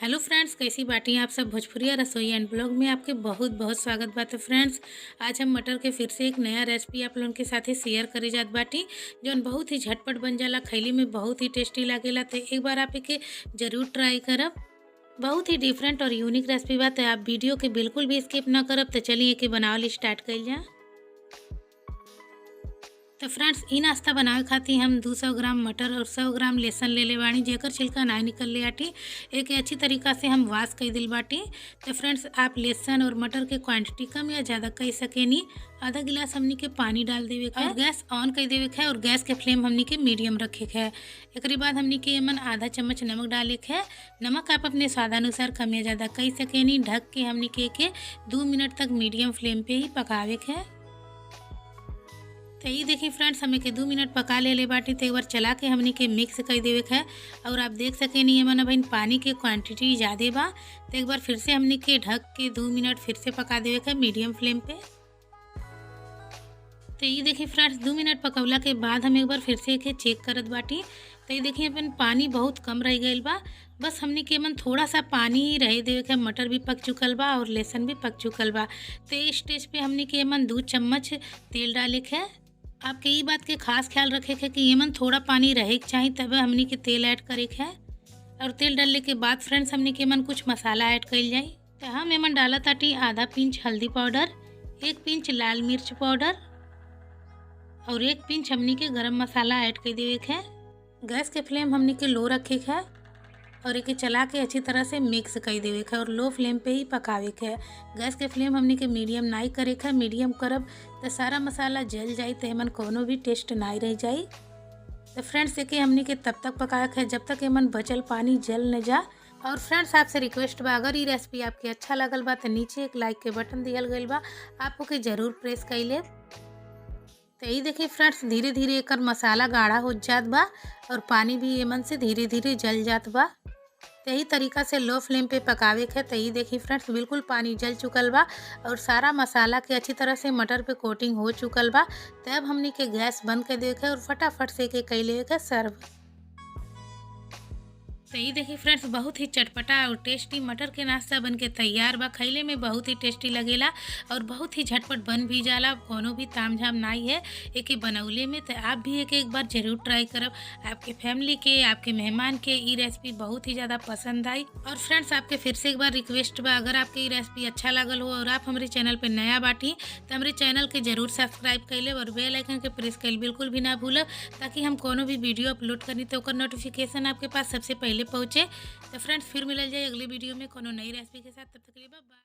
Hello friends, कैसी बाटी हैं आप सब। भोजपुरिया रसोई एंड ब्लॉग में आपके बहुत बहुत स्वागत बात है। फ्रेंड्स, आज हम मटर के फिर से एक नया रेसिपी आप लोगों के साथ शेयर करे जात बाटी, जौन बहुत ही झटपट बन जाला, खैली में बहुत ही टेस्टी लागेला। तो एक बार आप एके जरूर ट्राई करब। बहुत ही डिफरेंट और यूनिक रेसिपी बात है। आप वीडियो के बिल्कुल भी स्किप ना करब। तो चलिए एके बनावल स्टार्ट कर जाए। तो फ्रेंड्स, ई नाश्ता बनावे खातिर हम 200 ग्राम मटर और 100 ग्राम लहसुन ले ले बानी, जेकर छिलका ना निकल ले आटी। एक अच्छी तरीका से हम वाश कर दिल बाटी। तो फ्रेंड्स, आप लहसुन और मटर के क्वांटिटी कम या ज़्यादा कर सकेनी। आधा गिलास हमनी के पानी डाल देवे के और गैस ऑन कर देवे के और गैस के फ्लेम हमनी के मीडियम रखे के। एक बाद हमनी के एमन आधा चम्मच नमक डाले के। नमक आप अपने स्वादानुसार कम या ज़्यादा कर सकेनी। ढक के हमनी के 2 मिनट तक मीडियम फ्लेम पे ही पकावे के। तो ये देखिए फ्रेंड्स, हमें के 2 मिनट पका ले बाटी। तो एक बार चला के हमनी के मिक्स कर देवे है। और आप देख सके नहीं है भाई पानी के क्वांटिटी ज़्यादा बा। तो एक बार फिर से हमनी के ढक के 2 मिनट फिर से पका देवे है मीडियम फ्लेम पे। तो ये देखिए फ्रेंड्स, 2 मिनट पकवला के बाद हम एक बार फिर से के चेक करत बाटी। तो ये देखिए अपन पानी बहुत कम रह गई बा। बस हमनी के मन थोड़ा सा पानी ही रह देवे के। मटर भी पक चुकल बा और लहसुन भी पक चुकल बा। तो इस स्टेज पे हमनी के मन 2 चम्मच तेल डाले के। आपके ये बात के खास ख्याल रखे है कि एमन थोड़ा पानी रहे के चाहिए, तब हमनी के तेल ऐड करे के है। और तेल डालने के बाद फ्रेंड्स, हमनी के एमन कुछ मसाला ऐड कर जाए। तो हम एमन डाला ताटी आधा पिंच हल्दी पाउडर, 1 पिंच लाल मिर्च पाउडर और 1 पिंच हमनी के गरम मसाला ऐड कर देवे के है। गैस के फ्लेम हमनी के लो रखे के है और एक चला के अच्छी तरह से मिक्स कर देवे के और लो फ्लेम पे ही पकावे के है। गैस के फ्लेम हमनी के मीडियम नहीं करे के। मीडियम करब तो सारा मसाला जल जाए, तो एमन कोनो भी टेस्ट नहीं रह जाए। तो फ्रेंड्स, एके हमनी के तब तक पकावे के जब तक एमन बचल पानी जल न जा। और फ्रेंड्स, आपसे रिक्वेस्ट बा, अगर ये रेसिपी आपके अच्छा लगल बा तो नीचे एक लाइक के बटन दियल गई बा, आप ओके जरूर प्रेस कर ले। तो यही देखिए फ्रेंड्स, धीरे धीरे एक मसाला गाढ़ा हो जात बा और पानी भी एमन से धीरे धीरे जल जात बा। तो यही तरीका से लो फ्लेम पे पकावे के। तो यही देखिए फ्रेंड्स, बिल्कुल पानी जल चुकल बा और सारा मसाला के अच्छी तरह से मटर पे कोटिंग हो चुकल बा। तब हमनी के गैस बंद कर देवे के और फटाफट से के कर लेवे के सर्व। तो ये देखिए फ्रेंड्स, बहुत ही चटपटा और टेस्टी मटर के नाश्ता बन के तैयार बा। खैले में बहुत ही टेस्टी लगेला और बहुत ही झटपट बन भी जाला। कोनो भी तामझाम नहीं है एक बनौले में। तो आप भी एक बार जरूर ट्राई करब। आपके फैमिली के, आपके मेहमान के ये रेसिपी बहुत ही ज़्यादा पसंद आई। और फ्रेंड्स, आपके फिर से एक बार रिक्वेस्ट बा, अगर आपके ये रेसिपी अच्छा लगल हो और आप हमारे चैनल पर नया बाटी तो हमारे चैनल के जरूर सब्सक्राइब कर ले और बेल आइकन के प्रेस कर बिल्कुल भी ना भूलब, ताकि हम कोनो भी वीडियो अपलोड करनी तो ओकर नोटिफिकेशन आपके पास सबसे पहले पहुँचे। तो फ्रेंड्स, फिर मिलल जाए अगले वीडियो में कोनो नई रेसिपी के साथ। तब तक के लिए बाय।